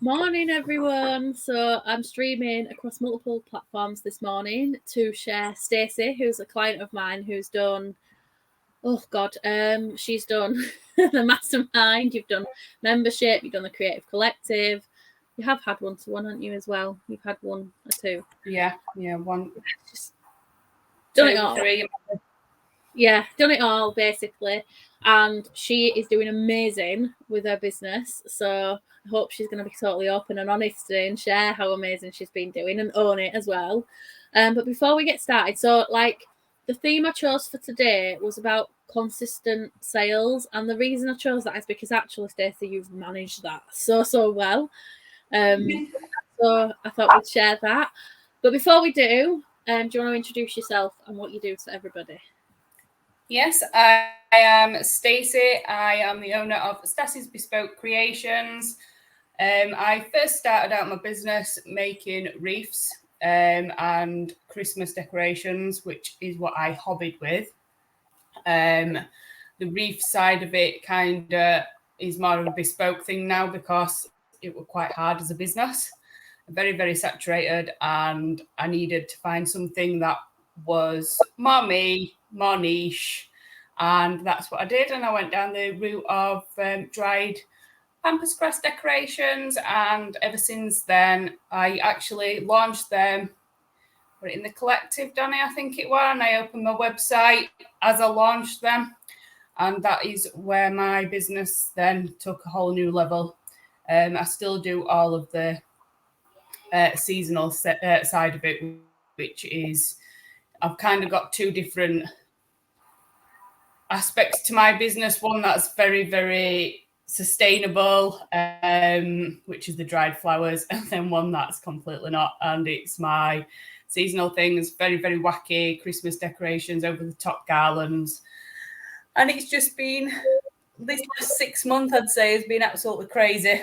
Morning, everyone. So I'm streaming across multiple platforms this morning to share Stacey, who's a client of mine, who's done, she's done the mastermind. You've done membership. You've done the creative collective. You have had one-to-one, haven't you, as well? You've had one or two. Yeah, one. Just done it all. 3. Yeah, done it all basically. And she is doing amazing with her business. So I hope she's going to be totally open and honest today and share how amazing she's been doing and own it as well. But before we get started, so like the theme I chose for today was about consistent sales. And the reason I chose that is because actually, Stacey, you've managed that so well. So I thought we'd share that. But before we do you want to introduce yourself and what you do to everybody? Yes, I am Stacey. I am the owner of Stassi's Bespoke Creations. I first started out my business making wreaths and Christmas decorations, which is what I hobbied with. The wreath side of it kind of is more of a bespoke thing now because it was quite hard as a business, very, very saturated, and I needed to find something that was more me, more niche, and that's what I did. And I went down the route of dried pampas grass decorations, and ever since then I actually launched them. Put it in the collective, Danny, I think it was, and I opened my website as I launched them, and that is where my business then took a whole new level. I still do all of the seasonal side of it, which is I've kind of got two different aspects to my business. One that's very, very sustainable, which is the dried flowers, and then one that's completely not, and it's my seasonal things, very, very wacky Christmas decorations, over the top garlands. And it's just been, this last 6 months, I'd say, has been absolutely crazy.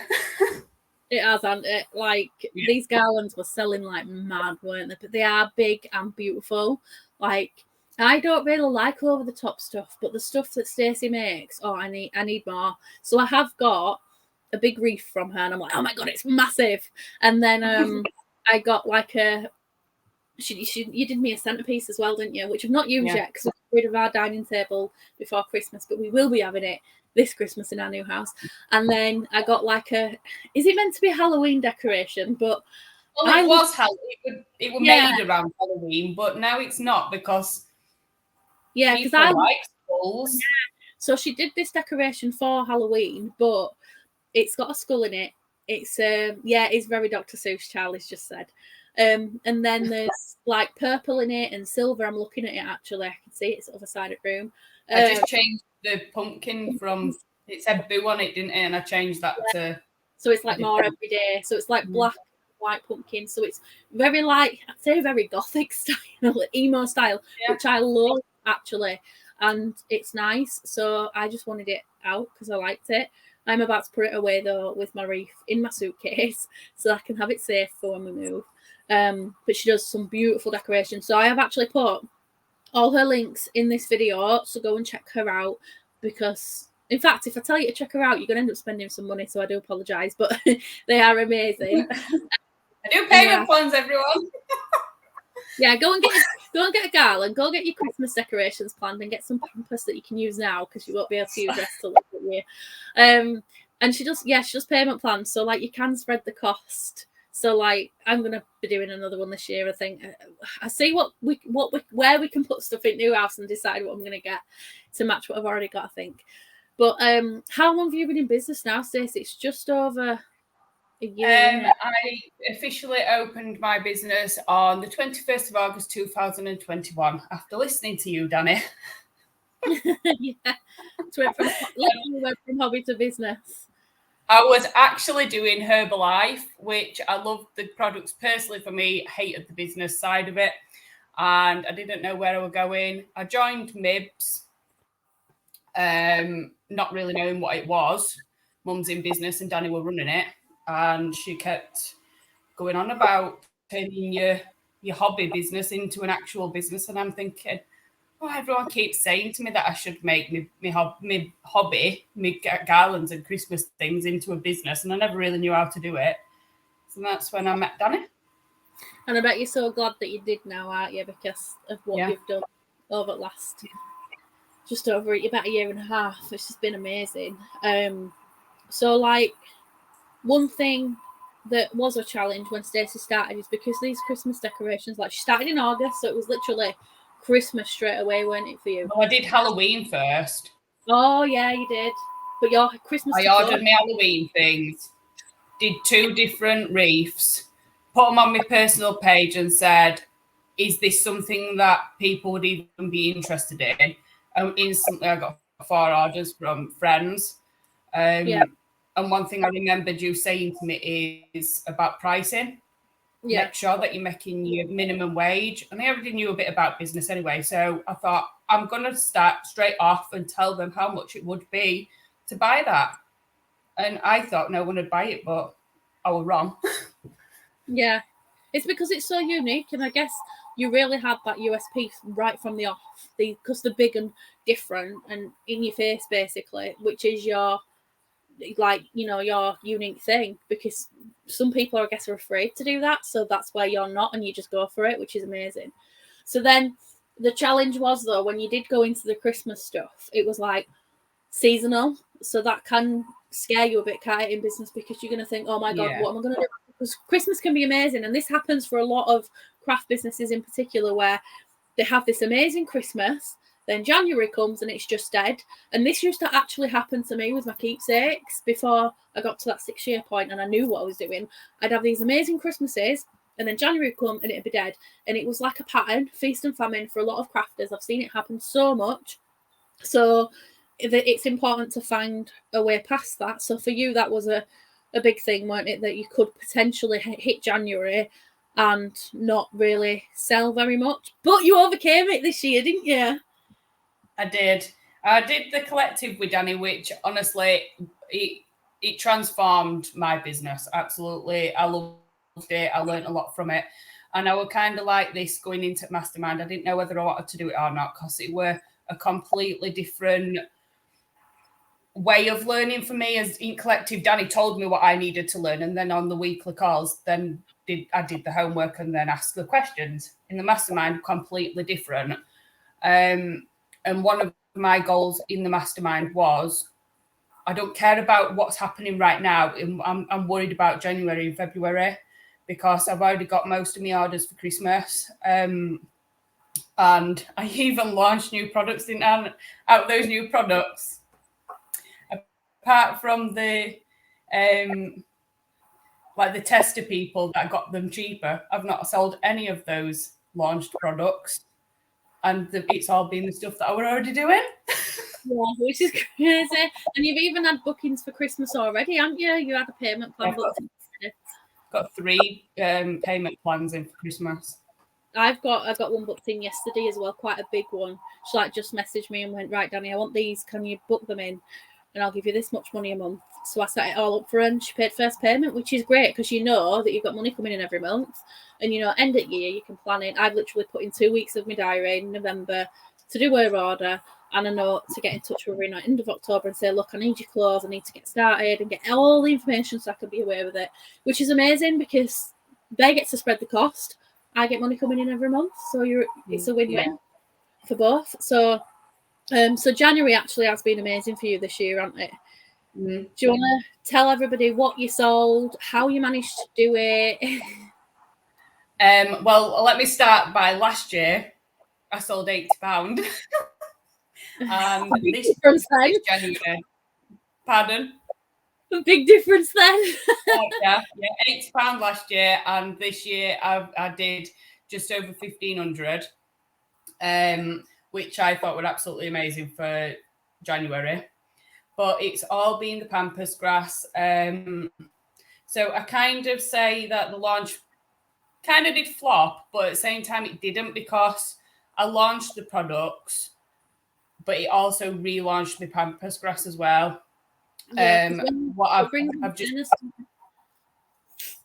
It has, hasn't it? Like, these garlands were selling like mad, weren't they? But they are big and beautiful. Like, I don't really like over the top stuff, but the stuff that Stacey makes, I need more. So I have got a big wreath from her, and I'm like, oh my god, it's massive. And then I got like you did me a centerpiece as well, didn't you? Which I've not used yet because we're rid of our dining table before Christmas, but we will be having it this Christmas in our new house. And then I got like is it meant to be a Halloween decoration? But it was Halloween. It was made around Halloween, but now it's not because because I like skulls. Yeah. So she did this decoration for Halloween, but it's got a skull in it. It's it's very Dr. Seuss, Charlie's just said. And then there's like purple in it and silver. I'm looking at it actually. I can see it's the other side of the room. I just changed the pumpkin from, it said boo on it, didn't it? And I changed that to. So it's like more everyday. So it's like black, white pumpkin. So it's very like, I'd say very gothic style, emo style, which I love actually. And it's nice. So I just wanted it out because I liked it. I'm about to put it away though with my wreath in my suitcase so I can have it safe for when we move. But she does some beautiful decorations. So I have actually put all her links in this video, so go and check her out, because in fact, if I tell you to check her out, you're going to end up spending some money, so I do apologise, but they are amazing. I do payment plans, everyone. Go and get a garland, go get your Christmas decorations planned, and get some pampas that you can use now because you won't be able to use rest till the year. And she does payment plans, so like you can spread the cost. So like I'm gonna be doing another one this year. I think I see where we can put stuff in new house and decide what I'm gonna get to match what I've already got. I think. But how long have you been in business now, Stacey? It's just over a year. I officially opened my business on the 21st of August 2021 after listening to you, Danny. So went from hobby to business. I was actually doing Herbalife, which I loved the products personally. For me, hated the business side of it, and I didn't know where I was going. I joined MIBS, not really knowing what it was. Mum's in business and Danny were running it, and she kept going on about turning your hobby business into an actual business, and I'm thinking, everyone keeps saying to me that I should make my hobby, my garlands and Christmas things into a business, and I never really knew how to do it. So that's when I met Danny. And I bet you're so glad that you did now, aren't you? Because of what you've done over the last just over about a year and a half. It's just been amazing. So like one thing that was a challenge when Stacey started is because these Christmas decorations, like she started in August, so it was literally Christmas straight away, weren't it, for you? Well, I did Halloween first. Oh yeah, you did. But your Christmas. I ordered my Halloween things, did 2 different wreaths, put them on my personal page and said, is this something that people would even be interested in? And instantly I got 4 orders from friends. And one thing I remembered you saying to me is about pricing. Yeah. Make sure that you're making your minimum wage. And I already knew a bit about business anyway. So I thought, I'm going to start straight off and tell them how much it would be to buy that. And I thought no one would buy it, but I was wrong. Yeah. It's because it's so unique. And I guess you really have that USP right from the off. Because they're big and different and in your face, basically, which is your your unique thing, because some people I guess are afraid to do that, so that's where you're not, and you just go for it, which is amazing. So then the challenge was, though, when you did go into the Christmas stuff, it was like seasonal, so that can scare you a bit, can't it, in business, because you're going to think, oh my god, what am I going to do? Because Christmas can be amazing, and this happens for a lot of craft businesses in particular, where they have this amazing Christmas, then January comes and it's just dead. And this used to actually happen to me with my keepsakes before I got to that 6-year point and I knew what I was doing. I'd have these amazing Christmases and then January would come and it'd be dead. And it was like a pattern, feast and famine for a lot of crafters. I've seen it happen so much. So it's important to find a way past that. So for you, that was a big thing, weren't it? That you could potentially hit January and not really sell very much. But you overcame it this year, didn't you? I did. I did the collective with Danny, which honestly, it transformed my business. Absolutely. I loved it. I learned a lot from it. And I was kind of like this going into Mastermind. I didn't know whether I wanted to do it or not because it were a completely different way of learning for me. As in collective, Danny told me what I needed to learn. And then on the weekly calls, then I did the homework and then asked the questions. In the Mastermind, completely different. And one of my goals in the Mastermind was, I don't care about what's happening right now. I'm worried about January and February because I've already got most of my orders for Christmas. And I even launched new products out of those new products. Apart from the the tester people that got them cheaper, I've not sold any of those launched products. And it's all been the stuff that I were already doing. Yeah, which is crazy. And you've even had bookings for Christmas already, haven't you? You had a payment plan. Got 3 payment plans in for Christmas. I got one booked in yesterday as well, quite a big one. She just messaged me and went, right, Danny, I want these. Can you book them in? And I'll give you this much money a month. So I set it all up for her and she paid first payment, which is great because you know that you've got money coming in every month. And, end of year, you can plan it. I've literally put in 2 weeks of my diary in November to do her order and a note to get in touch with her in end of October and say, look, I need your clothes. I need to get started and get all the information so I can be aware with it, which is amazing because they get to spread the cost. I get money coming in every month. So it's a win-win for both. So January actually has been amazing for you this year, hasn't it? Do you want to tell everybody what you sold, how you managed to do it? Well, let me start by last year. I sold £80. And this January. Pardon? A big difference then. yeah, £80 last year, and this year I did just over 1,500, which I thought were absolutely amazing for January. But it's all been the pampas grass. So I kind of say that the launch kind of did flop, but at the same time it didn't because I launched the products, but it also relaunched the pampas grass as well. Yeah, I've just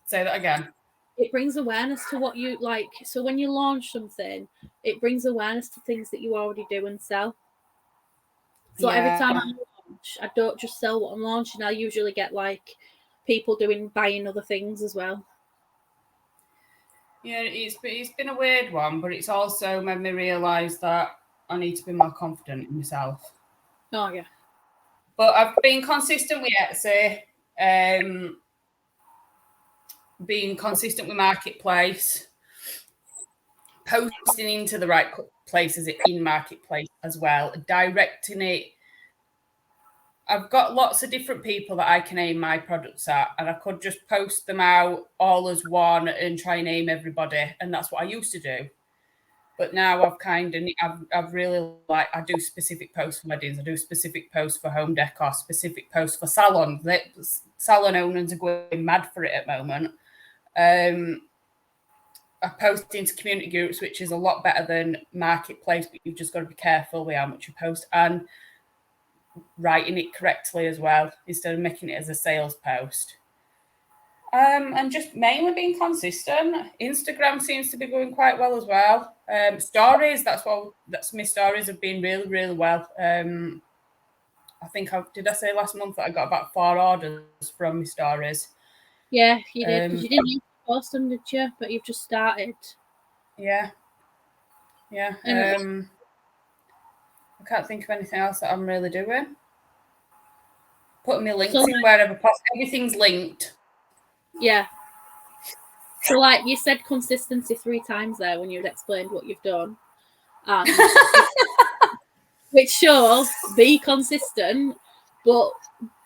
say that again. It brings awareness to what you like. So when you launch something, it brings awareness to things that you already do and sell. So every time I launch, I don't just sell what I'm launching. I usually get people buying other things as well. Yeah, it's been a weird one, but it's also made me realise that I need to be more confident in myself. Oh yeah. But I've been consistent with Etsy, being consistent with Marketplace, posting into the right places in Marketplace as well, directing it. I've got lots of different people that I can aim my products at, and I could just post them out all as one and try and aim everybody, and that's what I used to do. But now I've really I do specific posts for weddings, I do specific posts for home decor, specific posts for salons. Salon owners are going mad for it at the moment. I post into community groups, which is a lot better than Marketplace, but you've just got to be careful with how much you post and writing it correctly as well, instead of making it as a sales post. And just mainly being consistent. Instagram seems to be going quite well as well. Stories, that's my stories have been really, really well. I think did I say last month that I got about 4 orders from my stories? Yeah, you did, because you didn't use to post them, did you? But you've just started. Yeah. I can't think of anything else that I'm really doing. Putting my links in wherever possible. Everything's linked. Yeah. So, like you said, consistency 3 times there when you'd explained what you've done, which shows be consistent, but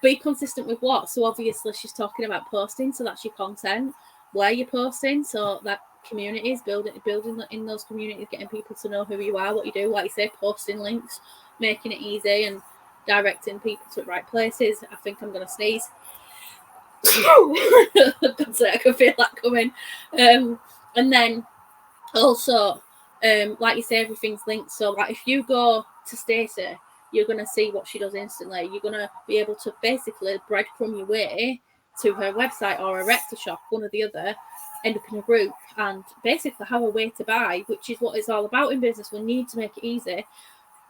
be consistent with what? So obviously she's talking about posting, so that's your content. Where you're posting, so that community is building in those communities, getting people to know who you are, what you do, like you say, posting links, making it easy and directing people to the right places. I think I'm gonna sneeze. I can feel that coming. And then also, like you say, everything's linked. So like if you go to Stacey, you're gonna see what she does instantly. You're gonna be able to basically breadcrumb your way to her website or a Rector shop, one or the other, end up in a group and basically have a way to buy, which is what it's all about in business. We need to make it easy.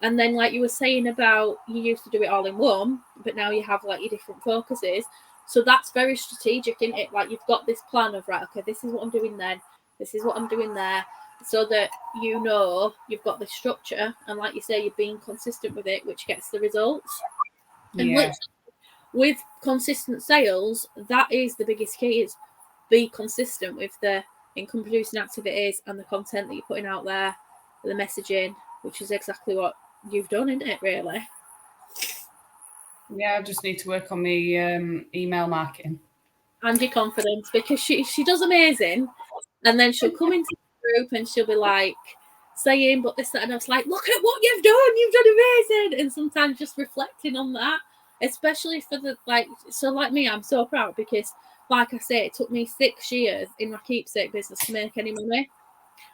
And then, like you were saying about, you used to do it all in one, but now you have like your different focuses. So that's very strategic, isn't it? Like you've got this plan of, right, okay, this is what I'm doing then, this is what I'm doing there, so that you know you've got this structure. And like you say, you're being consistent with it, which gets the results. And with consistent sales, that is the biggest key, is be consistent with the income producing activities and the content that you're putting out there, the messaging, which is exactly what you've done, isn't it, really? Yeah, I just need to work on my email marketing. And your confidence, because she does amazing. And then she'll come into the group and she'll be like saying, but this, that, and I was like, look at what you've done amazing. And sometimes just reflecting on that, especially for the, like, so like me, I'm so proud because, like I say, it took me 6 years in my keepsake business to make any money.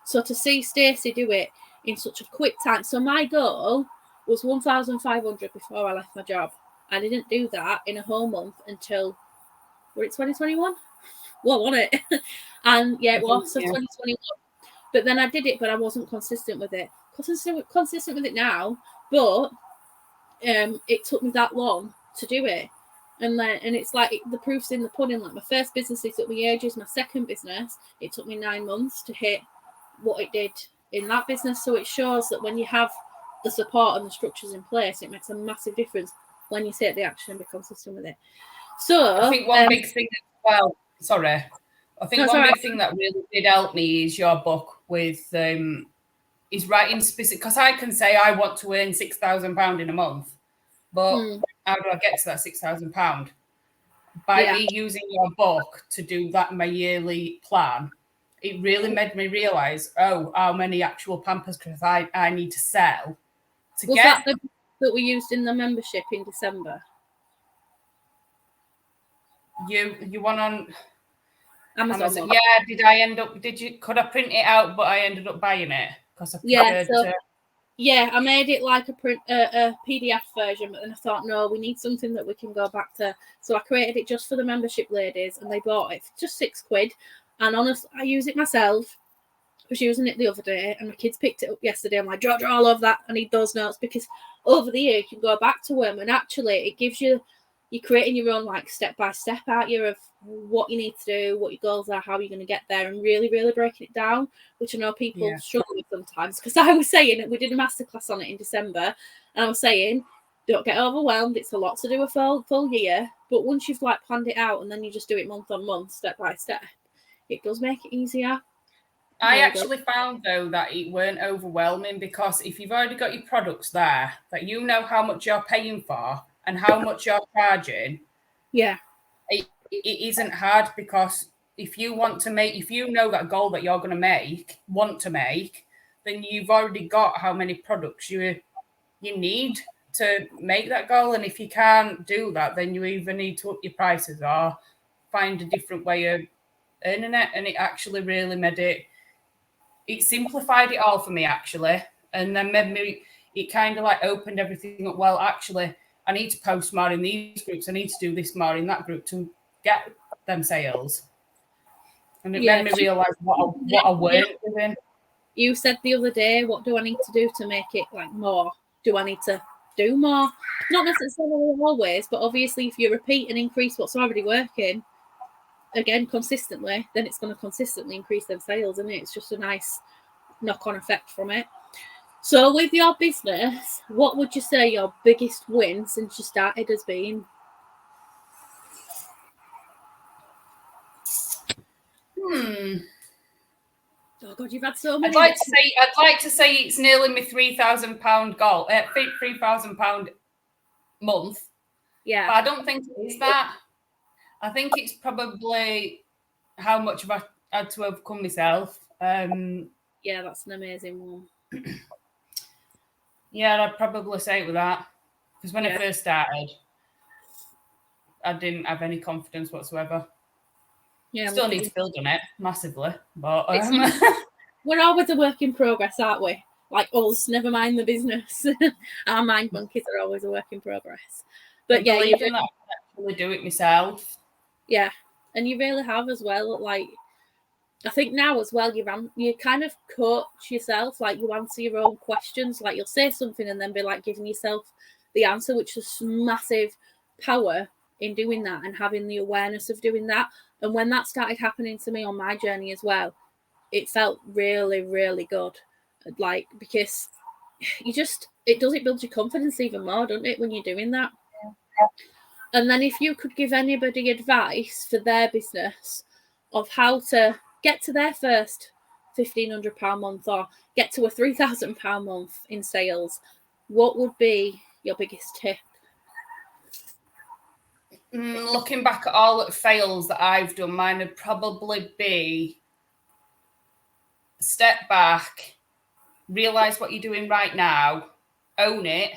So to see Stacey do it in such a quick time. So my goal was 1,500 before I left my job. I didn't do that in a whole month until, were it 2021? Well, wasn't it? And yeah, it was. So 2021. But then I did it, but I wasn't consistent with it. Consistent with it now, but it took me that long to do it. And it's like the proof's in the pudding. Like my first business, it took me ages. My second business, it took me 9 months to hit what it did in that business. So it shows that when you have the support and the structures in place, it makes a massive difference when you take the action and be consistent with it. So I think one big thing as well, sorry, I think one big thing that really did help me is your book with is writing specific, because I can say I want to earn £6,000 in a month, but how do I get to that £6,000? By me using your book to do that in my yearly plan, it really made me realise, how many actual Pampers I need to sell to was get. that the book that we used in the membership in December? You won on Amazon. Yeah, could I print it out, but I ended up buying it because I preferred yeah, I made it like a PDF version, but then I thought, no, we need something that we can go back to. So I created it just for the membership ladies, and they bought it for just £6. And honestly, I use it myself. I was using it the other day, and my kids picked it up yesterday. I'm like, draw all of that. I need those notes, because over the year you can go back to them, and actually it gives you you're creating your own like step by step, aren't you, of what you need to do, what your goals are, how you're going to get there, and really, really breaking it down, which I know people struggle with sometimes. Because I was saying, we did a masterclass on it in December, and I was saying, don't get overwhelmed. It's a lot to do a full year, but once you've like planned it out and then you just do it month on month, step by step, it does make it easier. I actually found though that it weren't overwhelming, because if you've already got your products there, that you know how much you're paying for and how much you're charging, it isn't hard, because if you want to make, if you know that goal that you're going to want to make, then you've already got how many products you need to make that goal. And if you can't do that, then you either need to up your prices or find a different way of earning it. And it actually really made it simplified it all for me, actually. And then made me, it kind of like opened everything up. Well, actually, I need to post more in these groups. I need to do this more in that group to get them sales. And it made me realise what I weren't doing. You said the other day, what do I need to do to make it like more? Do I need to do more? Not necessarily always, but obviously if you repeat and increase what's already working, again, consistently, then it's going to consistently increase them sales, and it's just a nice knock-on effect from it. So with your business, what would you say your biggest win since you started has been? Oh God, you've had so many. I'd like to say it's nearly my £3,000 goal, £3,000 month. Yeah, but I don't think it is that. I think it's probably how much have I had to overcome myself. Yeah, that's an amazing one. Yeah, I'd probably say it with that, because when I first started, I didn't have any confidence whatsoever. Yeah, still need to build on it massively, but we're always a work in progress, aren't we? Like us, never mind the business. Our mind monkeys are always a work in progress. But yeah, you that I can actually do it myself. Yeah, and you really have as well. Like, I think now as well, you kind of coach yourself. Like, you answer your own questions. Like, you'll say something and then be like giving yourself the answer, which is massive power in doing that and having the awareness of doing that. And when that started happening to me on my journey as well, it felt really, really good. Like, because it build your confidence even more, doesn't it, when you're doing that? And then if you could give anybody advice for their business of how to get to their first £1,500 month or get to a £3,000 month in sales, what would be your biggest tip? Looking back at all the fails that I've done, mine would probably be step back, realise what you're doing right now, own it,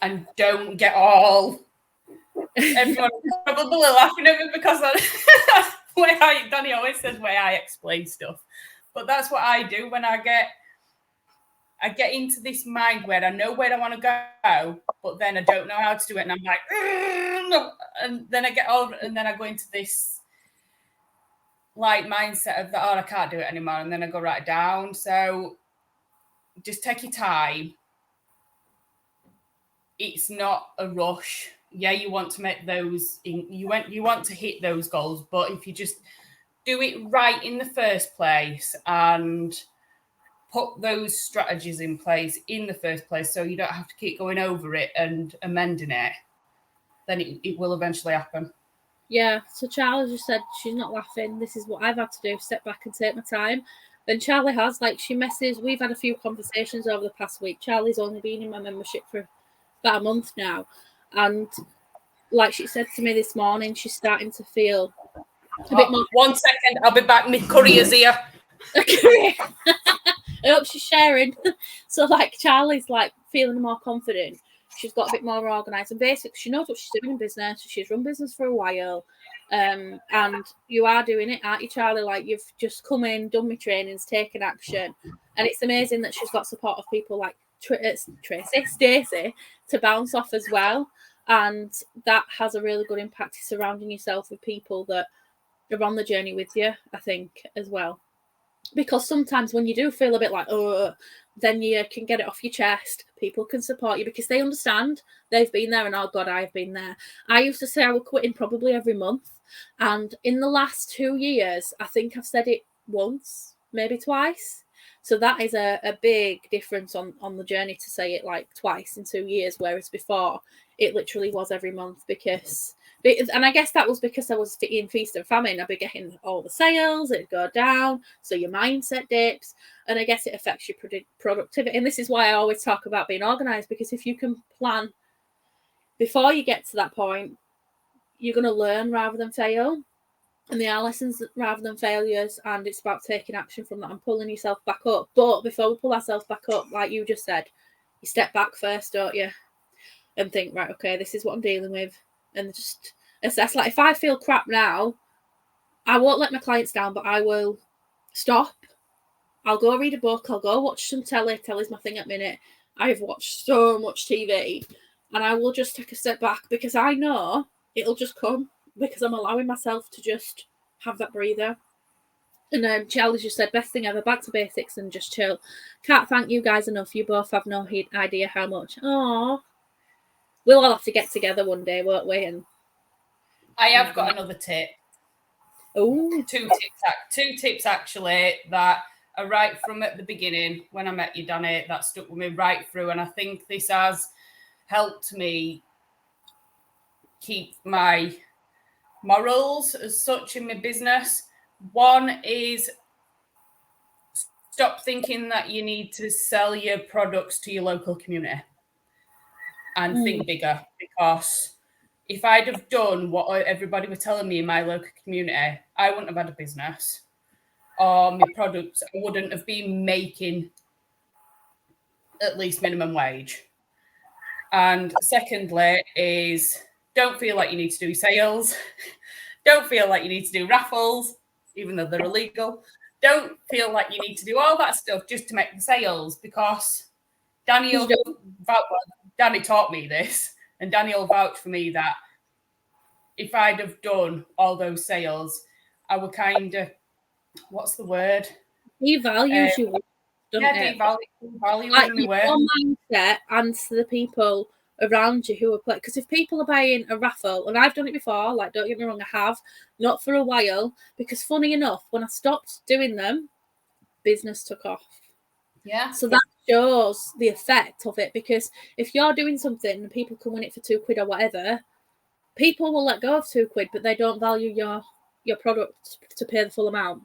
and don't get all... Everyone's probably laughing at me because that's the way Danny always says the way I explain stuff. But that's what I do when I get into this mind where I know where I want to go, but then I don't know how to do it, and I'm like, no. And then I get over, and then I go into this like mindset of that, oh, I can't do it anymore, and then I go right down. So just take your time. It's not a rush. Yeah, you want to make those, you want to hit those goals, but if you just do it right in the first place and put those strategies in place in the first place, so you don't have to keep going over it and amending it, then it will eventually happen. Yeah, so Charlie just said she's not laughing. This is what I've had to do, step back and take my time. Then Charlie has, like, we've had a few conversations over the past week. Charlie's only been in my membership for about a month now. And like she said to me this morning, she's starting to feel a bit more... 1 second, I'll be back. My courier's here. I hope she's sharing. So like Charlie's like feeling more confident. She's got a bit more organised, and basically she knows what she's doing in business. She's run business for a while. And you are doing it, aren't you, Charlie? Like, you've just come in, done my trainings, taken action. And it's amazing that she's got support of people like Stacey to bounce off as well. And that has a really good impact, surrounding yourself with people that are on the journey with you, I think, as well. because sometimes when you do feel a bit like, oh, then you can get it off your chest. People can support you because they understand. They've been there, and oh God, I've been there. I used to say I would quit in probably every month. And in the last 2 years, I think I've said it once, maybe twice. So that is a big difference on the journey to say it like twice in 2 years, whereas before it literally was every month because and I guess that was because I was in feast and famine. I'd be getting all the sales, it'd go down, so your mindset dips, and I guess it affects your productivity. And this is why I always talk about being organized, because if you can plan before you get to that point, you're going to learn rather than fail. And they are lessons rather than failures, and it's about taking action from that and pulling yourself back up. But before we pull ourselves back up, like you just said, you step back first, don't you? And think, right, okay, this is what I'm dealing with. And just assess, like, if I feel crap now, I won't let my clients down, but I will stop. I'll go read a book. I'll go watch some telly. Telly's my thing at minute. I've watched so much TV, and I will just take a step back because I know it'll just come because I'm allowing myself to just have that breather. And Charlie just said, best thing ever, back to basics and just chill. Can't thank you guys enough. You both have no idea how much. Aww. We'll all have to get together one day, won't we? And I have got another tip. Oh, two tips actually that are right from at the beginning when I met you, Danny, that stuck with me right through, and I think this has helped me keep my morals as such in my business. One is stop thinking that you need to sell your products to your local community and think bigger, because if I'd have done what everybody was telling me in my local community, I wouldn't have had a business, or my products, I wouldn't have been making at least minimum wage. And secondly is don't feel like you need to do sales. Don't feel like you need to do raffles, even though they're illegal. Don't feel like you need to do all that stuff just to make the sales, because Danny taught me this, and Danny will vouch for me that if I'd have done all those sales, I would kind of, what's the word? Devalues you. Devaluing like my work. Your mindset and to the people around you who are playing. Because if people are buying a raffle, and I've done it before, like, don't get me wrong, I have, not for a while, because funny enough, when I stopped doing them, business took off. Yeah. So that shows the effect of it, because if you're doing something and people can win it for £2 or whatever, people will let go of £2, but they don't value your product to pay the full amount.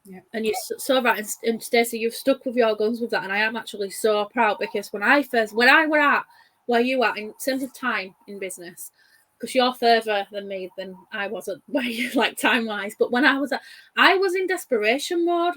Yeah. And you're so right. And Stacey, you've stuck with your guns with that, and I am actually so proud, because when I were at where you are in terms of time in business, because you're further than me than I was at where you like time wise, but when I was in desperation mode.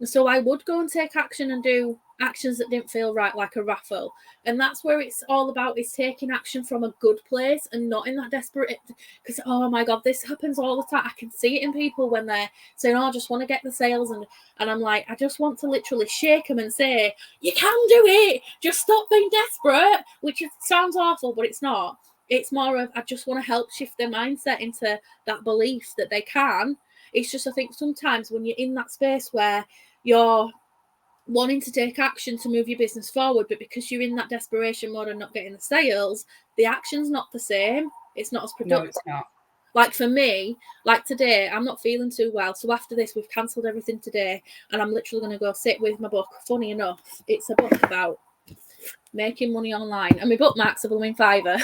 So I would go and take action and do actions that didn't feel right, like a raffle. And that's where it's all about, is taking action from a good place and not in that desperate, because, oh my God, this happens all the time. I can see it in people when they're saying, oh, I just want to get the sales. And I'm like, I just want to literally shake them and say, you can do it. Just stop being desperate, which sounds awful, but it's not. It's more of, I just want to help shift their mindset into that belief that they can. It's just, I think sometimes when you're in that space where you're wanting to take action to move your business forward, but because you're in that desperation mode and not getting the sales, the action's not the same. It's not as productive. No, it's not. Like for me, like today, I'm not feeling too well. So after this, we've cancelled everything today, and I'm literally going to go sit with my book. Funny enough, it's a book about making money online, and my bookmarks are blooming £5.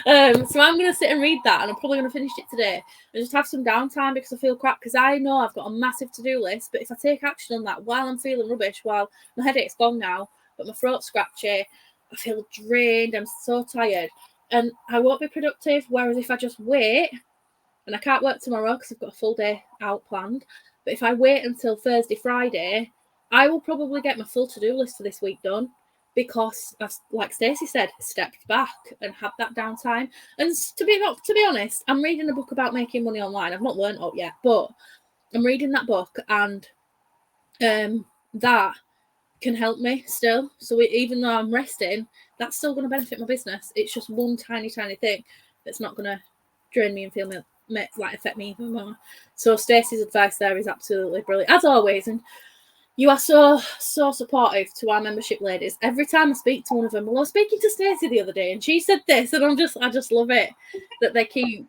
So I'm going to sit and read that, and I'm probably going to finish it today and just have some downtime, because I feel crap, because I know I've got a massive to-do list, but if I take action on that while I'm feeling rubbish, while my headache's gone now, but my throat's scratchy, I feel drained, I'm so tired, and I won't be productive. Whereas if I just wait, and I can't work tomorrow because I've got a full day out planned, but if I wait until Thursday, Friday, I will probably get my full to-do list for this week done, because I've, like Stacey said, stepped back and had that downtime. And to be honest, I'm reading a book about making money online. I've not learned it yet, but I'm reading that book, and that can help me still. So even though I'm resting, that's still going to benefit my business. It's just one tiny thing that's not going to drain me and affect me even more. So Stacey's advice there is absolutely brilliant, as always. And you are so supportive to our membership ladies. Every time I speak to one of them, well, I was speaking to Stacey the other day, and she said this, and I just love it that they keep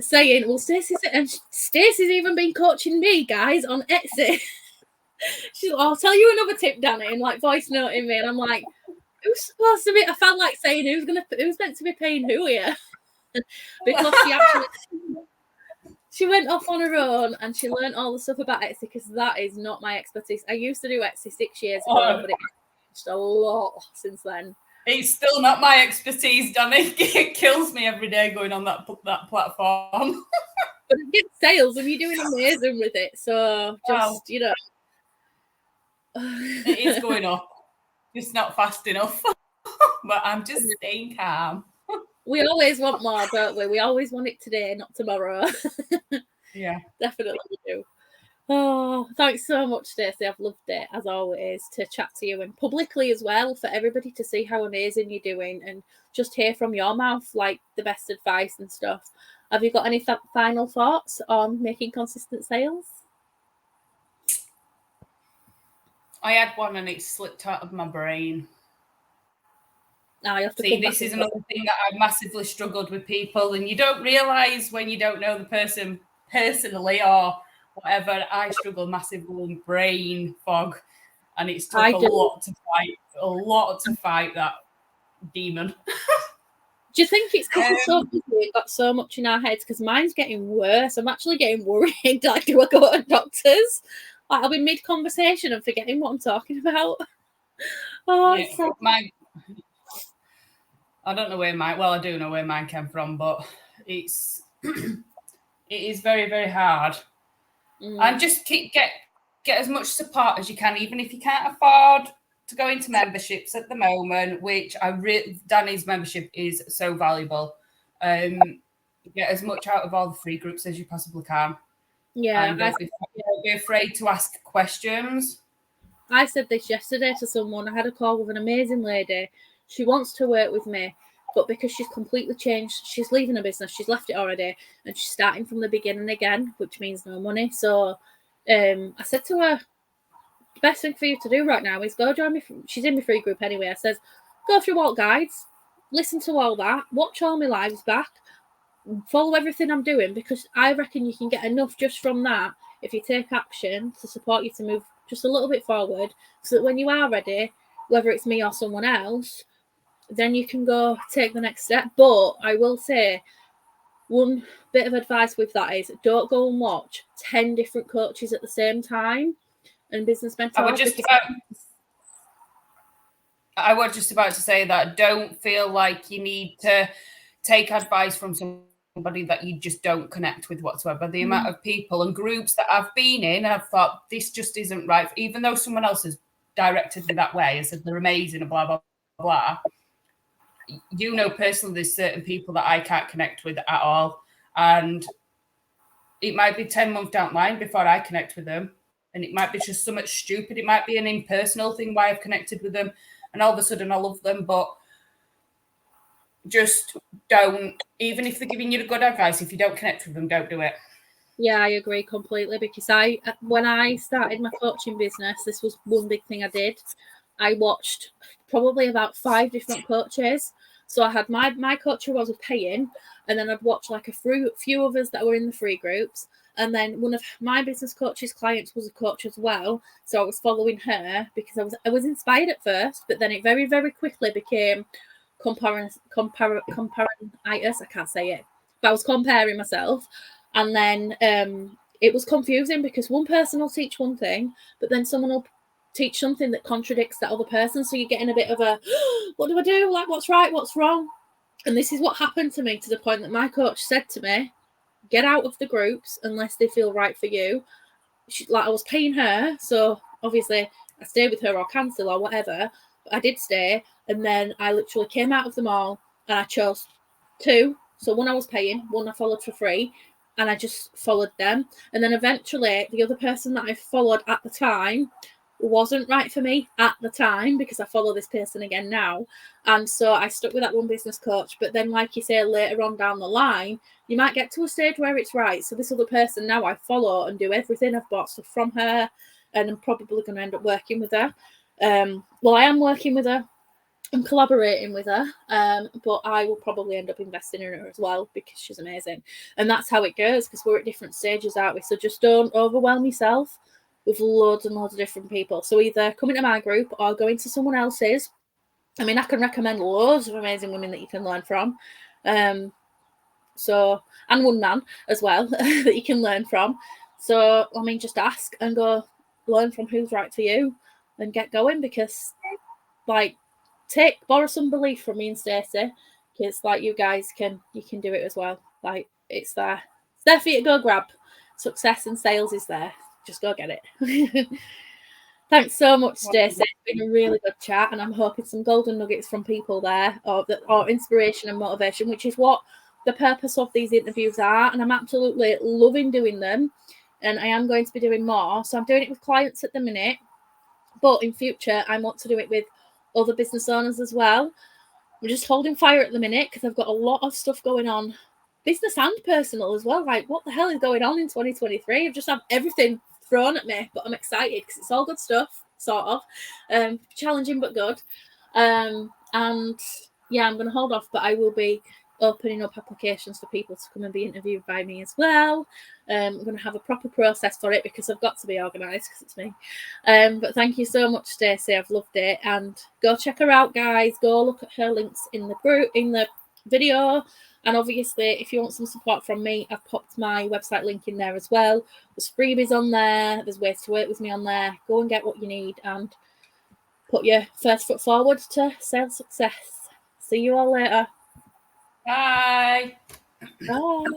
saying, well, Stacey's even been coaching me, guys, on Etsy. She's like, I'll tell you another tip, Danny, and like voice noting me, and I'm like, who's supposed to be? I felt like saying who's meant to be paying who here, because she went off on her own and she learned all the stuff about Etsy, because that is not my expertise. I used to do Etsy 6 years ago, but it's changed a lot since then. It's still not my expertise, Danny. It kills me every day going on that platform. But it gets sales and you're doing amazing with it. So just, you know. It is going up. It's not fast enough. But I'm just staying calm. We always want more, don't we? We always want it today, not tomorrow. Yeah. Definitely do. Oh, thanks so much, Stacey. I've loved it, as always, to chat to you, and publicly as well, for everybody to see how amazing you're doing and just hear from your mouth, like, the best advice and stuff. Have you got any final thoughts on making consistent sales? I had one and it slipped out of my brain. Now you have to see, this is another thing that I've massively struggled with people, and you don't realise when you don't know the person personally or whatever. I struggle massively with brain fog, and it's took a lot to fight that demon. Do you think it's because we're so busy and got so much in our heads? Because mine's getting worse. I'm actually getting worried. Like, do I go to doctors? Like, I'll be mid-conversation and forgetting what I'm talking about. Oh, yeah, so... I don't know where mine... Well, I do know where mine came from, but it is very, very hard. And just get as much support as you can, even if you can't afford to go into memberships at the moment, which Danny's membership is so valuable. Get as much out of all the free groups as you possibly can. Yeah. And don't be afraid to ask questions. I said this yesterday to someone. I had a call with an amazing lady. She wants to work with me, but because she's completely changed, she's leaving her business. She's left it already, and she's starting from the beginning again, which means no money. So I said to her, the best thing for you to do right now is go join me. She's in my free group anyway. I says, go through all guides, listen to all that, watch all my lives back, follow everything I'm doing, because I reckon you can get enough just from that if you take action to support you to move just a little bit forward, so that when you are ready, whether it's me or someone else, then you can go take the next step. But I will say, one bit of advice with that is don't go and watch 10 different coaches at the same time and business mentors. I was just about to say that. Don't feel like you need to take advice from somebody that you just don't connect with whatsoever. The amount of people and groups that I've been in, and I've thought, this just isn't right, even though someone else has directed me that way and said they're amazing and blah, blah, blah. You know, personally, there's certain people that I can't connect with at all. And it might be 10 months down the line before I connect with them. And it might be just so much stupid. It might be an impersonal thing why I've connected with them. And all of a sudden I love them. But just don't, even if they're giving you the good advice, if you don't connect with them, don't do it. Yeah, I agree completely, because when I started my coaching business, this was one big thing I did. I watched probably about 5 different coaches. So I had my coach who I was paying, and then I'd watch like a few others that were in the free groups. And then one of my business coach's clients was a coach as well. So I was following her because I was inspired at first, but then it very, very quickly became comparing I can't say it, but I was comparing myself. And then it was confusing because one person will teach one thing, but then someone will teach something that contradicts that other person. So you're getting a bit of a, what do I do? Like, what's right? What's wrong? And this is what happened to me, to the point that my coach said to me, get out of the groups unless they feel right for you. I was paying her, so obviously I stay with her or cancel or whatever. But I did stay, and then I literally came out of them all, and I chose 2. So one I was paying, one I followed for free, and I just followed them. And then eventually the other person that I followed at the time wasn't right for me at the time, because I follow this person again now. And so I stuck with that one business coach. But then, like you say, later on down the line, you might get to a stage where it's right. So this other person now I follow and do everything. I've bought stuff from her, and I'm probably going to end up working with her. Well, I am working with her. I'm collaborating with her, but I will probably end up investing in her as well, because she's amazing. And that's how it goes, because we're at different stages, aren't we? So just don't overwhelm yourself with loads and loads of different people. So either come into my group or go into someone else's. I mean, I can recommend loads of amazing women that you can learn from. So, and one man as well that you can learn from. So, I mean, just ask and go learn from who's right for you and get going, because, like, borrow some belief from me and Stacey, because, like, you guys can do it as well. Like, it's there. It's there for you to go grab. Success in sales is there. Just go get it. Thanks so much, Stacey. It's been a really good chat, and I'm hoping some golden nuggets from people there, or inspiration and motivation, which is what the purpose of these interviews are. And I'm absolutely loving doing them, and I am going to be doing more. So I'm doing it with clients at the minute, but in future I want to do it with other business owners as well. I'm just holding fire at the minute because I've got a lot of stuff going on, business and personal as well. Like, what the hell is going on in 2023? I've just had everything thrown at me, but I'm excited because it's all good stuff, sort of. Challenging but good. And yeah, I'm going to hold off, but I will be opening up applications for people to come and be interviewed by me as well. I'm going to have a proper process for it, because I've got to be organised, because it's me. But thank you so much, Stacey. I've loved it. And go check her out, guys. Go look at her links in the group, in the video. And obviously, if you want some support from me, I've popped my website link in there as well. There's freebies on there. There's ways to work with me on there. Go and get what you need and put your first foot forward to sales success. See you all later. Bye. Bye.